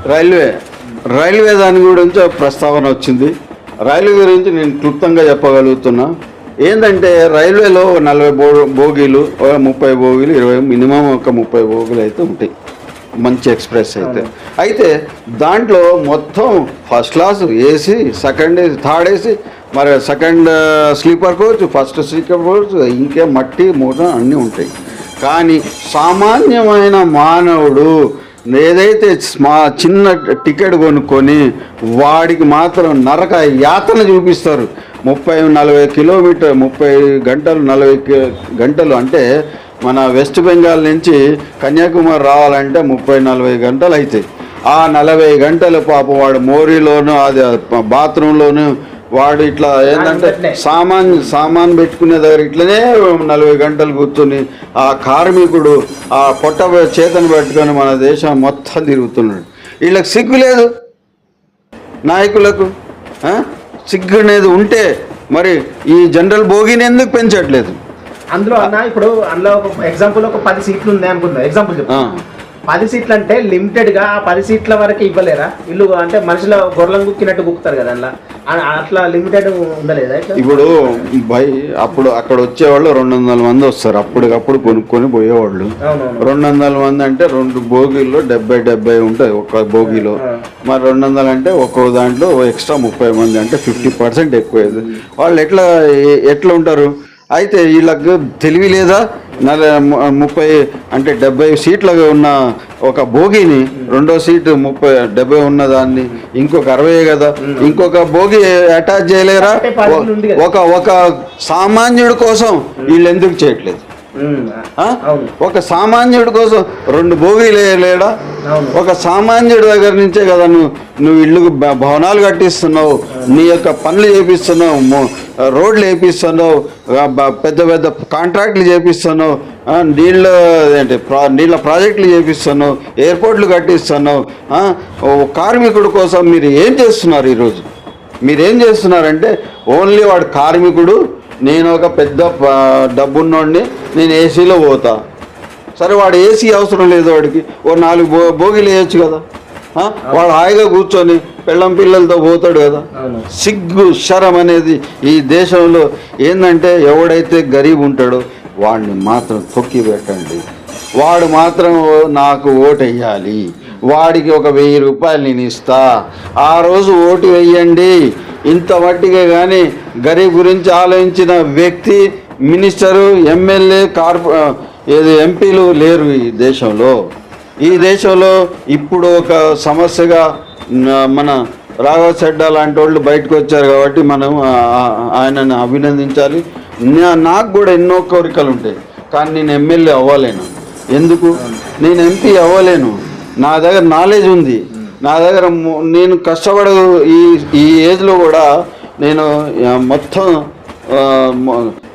Railway దాని గురించి ప్రస్తావన వచ్చింది. రైల్వే గురించి నేను క్లుప్తంగా చెప్పగలుగుతున్నా. ఏంటంటే రైల్వేలో 40 బోగీలు, 30 బోగీలు, 20 మినిమం ఒక 30 బోగీలు అయితే ఉంటాయి మంచి ఎక్స్ప్రెస్ అయితే దాంట్లో మొత్తం first class AC, second AC, third AC, మరి second sleeper coach, first sleeper coach, ఇంకే మట్టి మూట అన్నీ ఉంటాయి. కానీ సామాన్యమైన మానవుడు ఏదైతే చిన్న టికెట్ కొనుక్కొని వాడికి మాత్రం నరక యాతన చూపిస్తారు. 30-40 కిలోమీటర్, 30 గంటలు, 40 గంటలు అంటే మన వెస్ట్ బెంగాల్ నుంచి కన్యాకుమారి రావాలంటే 30-40 గంటలు అవుతాయి. ఆ 40 గంటలు పాపం వాడు మోరీలోను అది బాత్రూంలోను వాడు ఇట్లా ఏంటంటే సామాన్ పెట్టుకునే దగ్గర ఇట్లనే 40 గంటలు కూర్చొని ఆ కార్మికుడు ఆ పొట్ట చేతను పెట్టుకొని మన దేశం మొత్తం తిరుగుతున్నాడు. వీళ్ళకి సిగ్గు లేదు, నాయకులకు సిగ్గు అనేది ఉంటే మరి ఈ జనరల్ బోగిని ఎందుకు పెంచట్లేదు? అందులో ఇప్పుడు అందులో ఒక ఎగ్జాంపుల్ ఒక 10 సీట్లు ఉన్నాయి అనుకుందాం, ఎగ్జాంపుల్ చెప్తాను. 10 సీట్లు అంటే లిమిటెడ్గా 10 సీట్ల వరకు ఇవ్వలేరా? ఇల్లు అంటే మనుషుల గొర్రెలను గుక్కినట్టు గుక్కుతారు కదా, అందులో అట్లా లిమిటెడ్ ఉండలేదా? ఇప్పుడు అప్పుడు అక్కడ వచ్చేవాళ్ళు 200 మంది వస్తారు, అప్పటికప్పుడు కొనుక్కొని పోయేవాళ్ళు. 200 మంది అంటే 2 బోగీల్లో 70 ఉంటాయి ఒక బోగీలో. మరి 200 అంటే ఒక్కో దాంట్లో ఎక్స్ట్రా 30 మంది అంటే 50% ఎక్కువ. వాళ్ళు ఎట్లా ఉంటారు? అయితే వీళ్ళకు తెలివి లేదా? 30 అంటే 70 సీట్ల ఉన్న ఒక బోగిని రెండో సీటు 70 ఉన్న దాన్ని ఇంకొక 60 కదా, ఇంకొక బోగి అటాచ్ చేయలేరా? ఒక సామాన్యుడి కోసం వీళ్ళు ఎందుకు చేయట్లేదు? ఒక సామాన్యుడి కోసం 2 బోగీలు లేడా? ఒక సామాన్యుడి దగ్గర నుంచే కదా నువ్వు ఇల్లు భవనాలు కట్టిస్తున్నావు, నీ యొక్క పనులు చేపిస్తున్నావు, రోడ్లు వేపిస్తున్నావు, పెద్ద పెద్ద కాంట్రాక్ట్లు చేపిస్తున్నావు, నీళ్ళ ప్రాజెక్టులు చేపిస్తున్నావు, ఎయిర్పోర్ట్లు కట్టిస్తున్నావు. కార్మికుడి కోసం మీరు ఏం చేస్తున్నారు? ఈరోజు మీరేం చేస్తున్నారంటే ఓన్లీ వాడు కార్మికుడు, నేను ఒక పెద్ద డబ్బున్నోడిని, నేను ఏసీలో పోతా. సరే వాడు ఏసీ అవసరం లేదు, వాడికి ఓ 4 బోగీలు వేయచ్చు కదా, వాడు హాయిగా కూర్చొని పెళ్ళం పిల్లలతో పోతాడు కదా. సిగ్గు శరం అనేది ఈ దేశంలో ఏంటంటే ఎవడైతే గరీబ్ ఉంటాడో వాడిని మాత్రం తొక్కి పెట్టండి, వాడు మాత్రం నాకు ఓటు వేయాలి, వాడికి ఒక 1000 రూపాయలు నేను ఇస్తా, ఆ రోజు ఓటు వేయండి. ఇంత మట్టిగా కానీ గరీబ్ గురించి ఆలోచించిన వ్యక్తి, మినిస్టరు, ఎమ్మెల్యే, ఎంపీలు లేరు ఈ దేశంలో. ఈ దేశంలో ఇప్పుడు ఒక సమస్యగా మన రాఘవ చెడ్డా లాంటి వాళ్ళు బయటకు వచ్చారు కాబట్టి మనం ఆయనను అభినందించాలి. నాకు కూడా ఎన్నో కోరికలు ఉంటాయి, కానీ నేను ఎమ్మెల్యే అవ్వలేను. ఎందుకు? నేను ఎంపీ అవ్వలేను. నా దగ్గర నాలెడ్జ్ ఉంది, నా దగ్గర నేను కష్టపడ ఈ ఏజ్లో కూడా నేను మొత్తం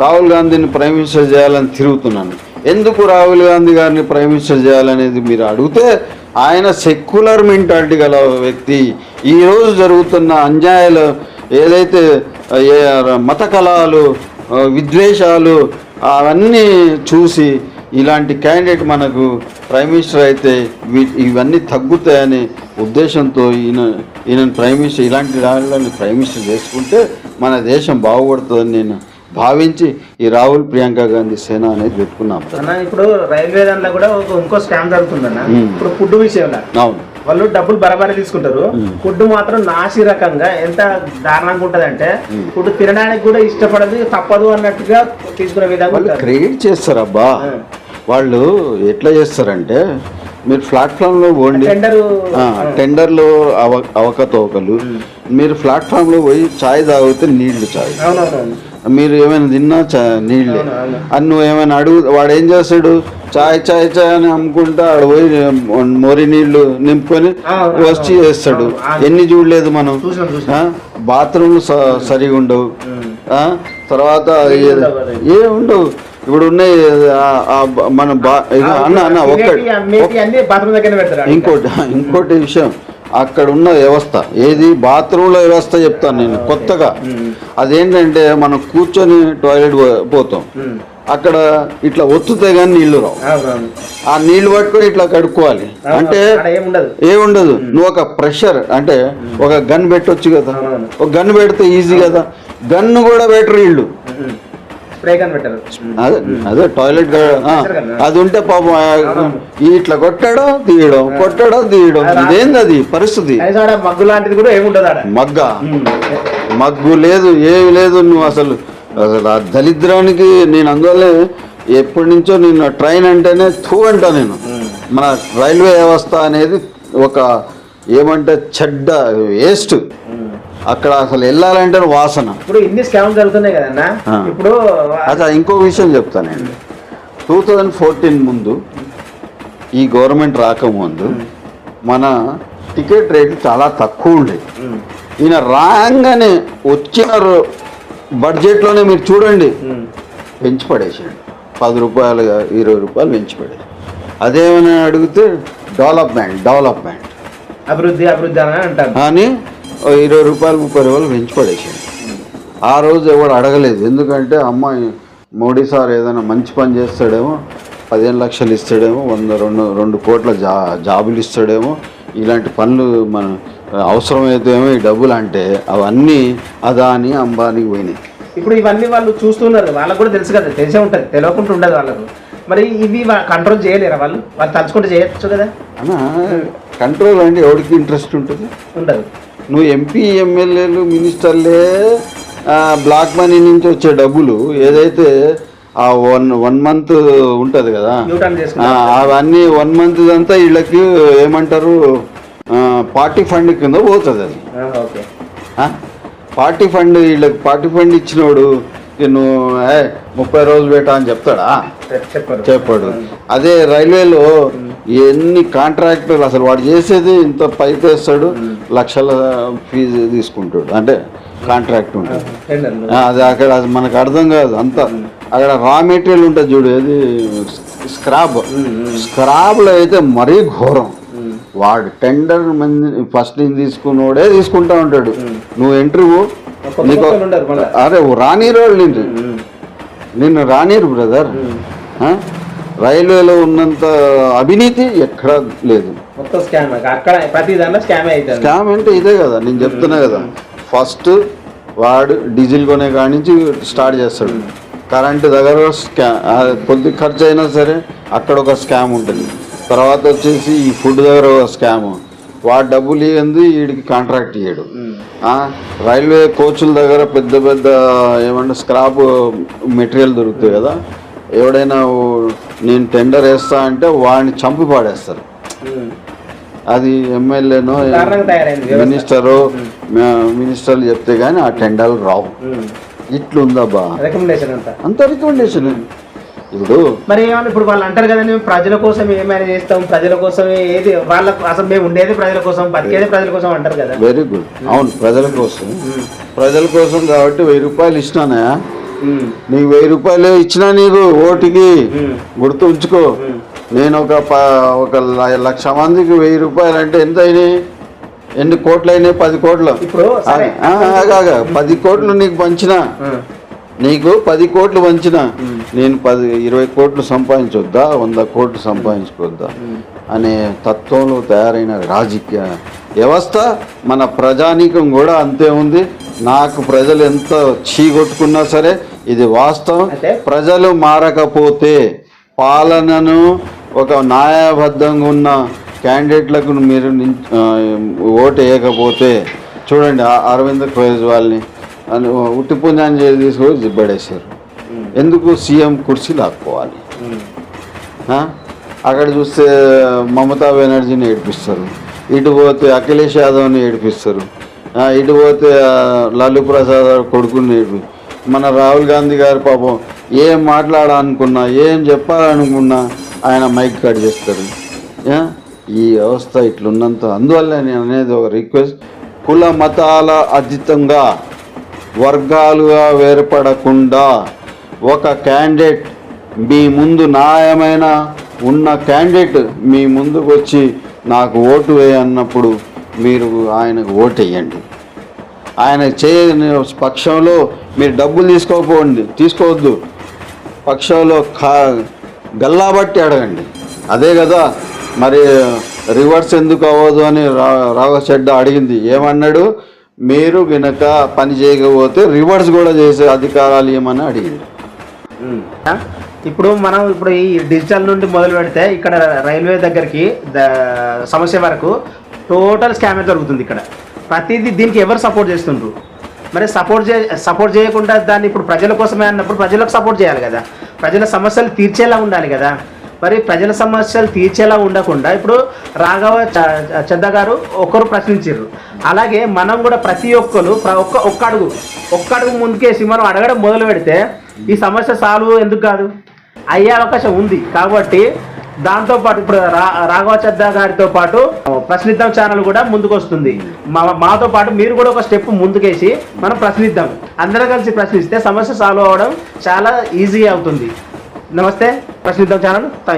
రాహుల్ గాంధీని ప్రైమ్ మినిస్టర్ చేయాలని తిరుగుతున్నాను. ఎందుకు రాహుల్ గాంధీ గారిని ప్రైమ్ మినిస్టర్ చేయాలనేది మీరు అడిగితే ఆయన సెక్యులర్ మెంటాలిటీ గల వ్యక్తి. ఈరోజు జరుగుతున్న అన్యాయాలు ఏదైతే మత కళాలు, విద్వేషాలు అవన్నీ చూసి ఇలాంటి క్యాండిడేట్ మనకు ప్రైమ్ మినిస్టర్ అయితే ఇవన్నీ తగ్గుతాయనే ఉద్దేశంతో ఈయన ప్రైమ్ మినిస్టర్ ఇలాంటి వాళ్ళని ప్రైమ్ మినిస్టర్ చేసుకుంటే మన దేశం బాగుపడుతుందని నేను భావించి ఈ రాహుల్ ప్రియాంక గాంధీ సేన అనేది పెట్టుకున్నాం. ఇప్పుడు రైల్వే దాంట్లో కూడా ఇంకో స్కామ్ జరుగుతుందన్న. ఇప్పుడు ఫుడ్ విషయంలో అవును, వాళ్ళు డబ్బులు బరాబరి తీసుకుంటారు, ఫుడ్ మాత్రం నాసి రకంగా ఎంత దారుణంగా ఉంటుంది అంటే ఫుడ్ తినడానికి కూడా ఇష్టపడదు, తప్పదు అన్నట్టుగా తీసుకునే విధంగా క్రెడిట్ చేస్తారు. అబ్బా వాళ్ళు ఎట్లా చేస్తారంటే మీరు ప్లాట్ఫామ్లో పోండి, టెండర్లు అవకతవకలు, మీరు ప్లాట్ఫామ్లో పోయి ఛాయ్ తాగితే నీళ్లు ఛాయ్, మీరు ఏమైనా తిన్నా నీళ్ళే అని నువ్వు ఏమైనా అడుగు, వాడు ఏం చేస్తాడు? ఛాయ్ ఛాయ్ ఛాయ్ అని అమ్ముకుంటా ఆడ పోయి మోరి నీళ్లు నింపుకొని వచ్చి చేస్తాడు. ఎన్ని చూడలేదు మనం? బాత్రూమ్లు సరిగా ఉండవు, తర్వాత ఏ ఉండవు. ఇప్పుడు ఉన్నాయి మన అన్న ఇంకోటి విషయం, అక్కడ ఉన్న వ్యవస్థ ఏది బాత్రూంలో వ్యవస్థ చెప్తాను నేను కొత్తగా. అదేంటంటే మనం కూర్చొని టాయిలెట్ పోతాం, అక్కడ ఇట్లా ఒత్తుతే కానీ నీళ్లు రావు. అవునవును. ఆ నీళ్లు పట్టుకొని ఇట్లా కడుక్కోవాలి. అంటే అక్కడ ఏముండదు. ఏముండదు. నువ్వు ఒక ప్రెషర్ అంటే ఒక గన్ పెట్టొచ్చు కదా. అవునవును. ఒక గన్ పెడితే ఈజీ కదా. గన్ను కూడా బెటర్ వీళ్ళు. స్ప్రే గన్ పెట్టరు. అదే టాయిలెట్ అది ఉంటే పాపం ఇట్లా కొట్టడం తీయడం కొట్టడం తీయడం ఇదేంది అది పరిస్థితి. మగ్గు లాంటిది కూడా ఏముండదు. మగ్గు లేదు, ఏమి లేదు. నువ్వు అసలు అసలు ఆ దరిద్రానికి నేను అందువల్ల ఎప్పటి నుంచో నేను ట్రైన్ అంటేనే అంటా నేను. మన రైల్వే వ్యవస్థ అనేది ఒక ఏమంటే చెడ్డ వేస్ట్. అక్కడ అసలు వెళ్ళాలంటే వాసన. ఇప్పుడు ఇన్ని స్కామ్ జరుగుతున్నాయి కదన్నా. ఇప్పుడు అదే ఇంకో విషయం చెప్తాను నేను. 2014 ముందు ఈ గవర్నమెంట్ రాకముందు మన టికెట్ రేట్లు చాలా తక్కువ ఉండేవి. ఈయన రాగానే వచ్చిన బడ్జెట్లోనే మీరు చూడండి పెంచి పడేసాడు. 10 రూపాయలు 20 రూపాయలు పెంచి పడేది. అదేమైనా అడిగితే డెవలప్మెంట్ అభివృద్ధి అని అంటారు అని 20 రూపాయలు 30 రూపాయలు పెంచి పడేసాడు. ఆ రోజు ఎవడు అడగలేదు. ఎందుకంటే అమ్మాయి మోడీ సార్ ఏదైనా మంచి పని చేస్తాడేమో, 15 లక్షలు ఇస్తాడేమో, 2 కోట్ల జాబులు ఇస్తాడేమో, ఇలాంటి పనులు మన అవసరమైతేమో ఈ డబ్బులు అంటే అవన్నీ అదాని అంబానీకి పోయినాయి. ఇప్పుడు ఇవన్నీ వాళ్ళు చూస్తున్నారు. వాళ్ళకు కూడా తెలుసు కదా, తెలిసే ఉంటుంది, తెలియకుండా ఉండదు వాళ్ళకు. మరి ఇవి కంట్రోల్ చేయలేరా వాళ్ళు తలుచుకుంటే చేయొచ్చు కదా అన్న. కంట్రోల్ అంటే ఎవరికి ఇంట్రెస్ట్ ఉంటుంది? ఉండదు. నువ్వు ఎంపీ ఎమ్మెల్యేలు మినిస్టర్లే బ్లాక్ మనీ నుంచి వచ్చే డబ్బులు ఏదైతే ఆ వన్ మంత్ ఉంటుంది కదా, అవన్నీ 1 మంత్ అంతా వీళ్ళకి ఏమంటారు పార్టీ ఫండ్ కింద పోతుంది. అది పార్టీ ఫండ్. వీళ్ళకి పార్టీ ఫండ్ ఇచ్చినోడు నువ్వు 30 రోజులు పెట్టా అని చెప్తాడా? చెప్పాడు. అదే రైల్వేలో ఎన్ని కాంట్రాక్టర్లు అసలు వాడు చేసేది ఇంత పైపు వేస్తాడు, లక్షల ఫీజు తీసుకుంటాడు. అంటే కాంట్రాక్ట్ ఉంటుంది అది. అక్కడ మనకు అర్థం కాదు అంతా. అక్కడ రా మెటీరియల్ ఉంటుంది చూడు, ఏది స్క్రాబ్లో అయితే మరీ ఘోరం. వాడు టెండర్ మంది ఫస్ట్ నుంచి తీసుకున్నోడే తీసుకుంటా ఉంటాడు. నువ్వు ఇంటర్వ్యూ నీకు అరే రానిరు వాళ్ళు నిన్ను రానిరు బ్రదర్. రైల్వేలో ఉన్నంత అవినీతి ఎక్కడ లేదు. స్కామ్ అంటే ఇదే కదా నేను చెప్తున్నా కదా. ఫస్ట్ వాడు డీజిల్ కొనే కాడి నుంచి స్టార్ట్ చేస్తాడు. కరెంటు దగ్గర కొద్ది ఖర్చు అయినా సరే అక్కడ ఒక స్కామ్ ఉంటుంది. తర్వాత వచ్చేసి ఈ ఫుడ్ దగ్గర ఒక స్కామ్. వాడు డబ్బులు ఇవ్వండి వీడికి కాంట్రాక్ట్ ఇయ్యడు. రైల్వే కోచ్ల దగ్గర పెద్ద పెద్ద ఏమంటే స్క్రాప్ మెటీరియల్ దొరుకుతాయి కదా, ఎవడైనా నేను టెండర్ వేస్తా అంటే వాడిని పాడేస్తారు. అది ఎమ్మెల్యేనో మినిస్టర్లు చెప్తే కానీ ఆ టెండర్లు రావు. ఇట్లుందబ్బా అంత రికమెండేషన్. ఇప్పుడు మరి ఏమన్నా ఇప్పుడు వాళ్ళు అంటారు కదా, మేము ప్రజల కోసం ఏమైనా చేస్తాం, ప్రజల కోసమే ఏది వాళ్ళకు అసలు మేము ఉండేది ప్రజల కోసం, బతికేది ప్రజల కోసం అంటారు కదా. Very good. అవును, ప్రజల కోసం కాబట్టి 1000 రూపాయలు ఇచ్చినానా, నీకు 1000 రూపాయలు ఇచ్చినా నీకు ఓటుకి గుర్తు ఉంచుకో. నేను ఒక 1,00,000 మందికి 1000 రూపాయలు అంటే ఎంత అయినాయి? ఎన్ని కోట్లు అయినాయి? 10 కోట్లు. 10 కోట్లు నీకు పంచినా, నీకు 10 కోట్లు పంచినా నేను 20 కోట్లు సంపాదించొద్దా, 100 కోట్లు సంపాదించుకోవద్దా అనే తత్వంలో తయారైన రాజకీయ వ్యవస్థ మన ప్రజానీకం కూడా అంతే ఉంది. నాకు ప్రజలు ఎంత చీగొట్టుకున్నా సరే ఇది వాస్తవం. ప్రజలు మారకపోతే, పాలనను ఒక న్యాయబద్ధంగా ఉన్న క్యాండిడేట్లకు మీరు ఓటు వేయకపోతే, చూడండి అరవింద్ కేజ్రీవాల్ని ఉట్టి పుణ్యాన్ని తీసుకొని జిబ్బడేశారు. ఎందుకు? సీఎం కుర్చీ లాక్కోవాలి. అక్కడ చూస్తే మమతా బెనర్జీని ఏడిపిస్తారు, ఇటు పోతే అఖిలేష్ యాదవ్ని ఏడిపిస్తారు, ఇటు పోతే లాలూ ప్రసాద్ కొడుకుని ఏడిపి, మన రాహుల్ గాంధీ గారు పాపం ఏం మాట్లాడాలనుకున్నా, ఏం చెప్పాలనుకున్నా ఆయన మైక్ కట్ చేస్తారు. ఈ వ్యవస్థ ఇట్లున్నంత అందువల్ల నేను అనేది ఒక రిక్వెస్ట్, కుల మతాల అతీతంగా వర్గాలుగా వేరుపడకుండా ఒక క్యాండిడేట్ మీ ముందు న్యాయమైన ఉన్న క్యాండిడేట్ మీ ముందుకు వచ్చి నాకు ఓటు వేయన్నప్పుడు మీరు ఆయనకు ఓటు వేయండి. ఆయన చేయని పక్షంలో మీరు డబ్బులు తీసుకోవద్దు. పక్షంలో గల్లాబట్టి అడగండి. అదే కదా మరి రివర్స్ ఎందుకు అవ్వదు అని రాఘవచెడ్డ అడిగింది. ఏమన్నాడు? మీరు గనక పని చేయకపోతే రివర్స్ కూడా చేసే అధికారాలు ఏమని అడిగింది. ఇప్పుడు మనం ఇప్పుడు ఈ డిజిటల్ నుండి మొదలు పెడితే ఇక్కడ రైల్వే దగ్గరికి సమస్య వరకు టోటల్ స్కామే జరుగుతుంది. ఇక్కడ ప్రతిదీ దీనికి ఎవరు సపోర్ట్ చేస్తుండ్రు? మరి సపోర్ట్ చేయకుండా దాన్ని ఇప్పుడు ప్రజల కోసమే అన్నప్పుడు ప్రజలకు సపోర్ట్ చేయాలి కదా, ప్రజల సమస్యలు తీర్చేలా ఉండాలి కదా. మరి ప్రజల సమస్యలు తీర్చేలా ఉండకుండా ఇప్పుడు రాఘవ చెడ్డ గారు ఒకరు ప్రశ్నించారు, అలాగే మనం కూడా ప్రతి ఒక్కరు ఒక్క అడుగు ముందుకేసి మనం అడగడం మొదలు పెడితే ఈ సమస్య సాల్వ్ ఎందుకు కాదు, అయ్యే అవకాశం ఉంది. కాబట్టి దాంతోపాటు ఇప్పుడు రాఘవ చెడ్డ గారితో పాటు ప్రశ్నిద్దాం ఛానల్ కూడా ముందుకు వస్తుంది. మాతో పాటు మీరు కూడా ఒక స్టెప్ ముందుకేసి మనం ప్రశ్నిద్దాం. అందరం కలిసి ప్రశ్నిస్తే సమస్య సాల్వ్ అవ్వడం చాలా ఈజీ అవుతుంది. నమస్తే, ప్రశ్నిద్దాం ఛానల్. Thank you.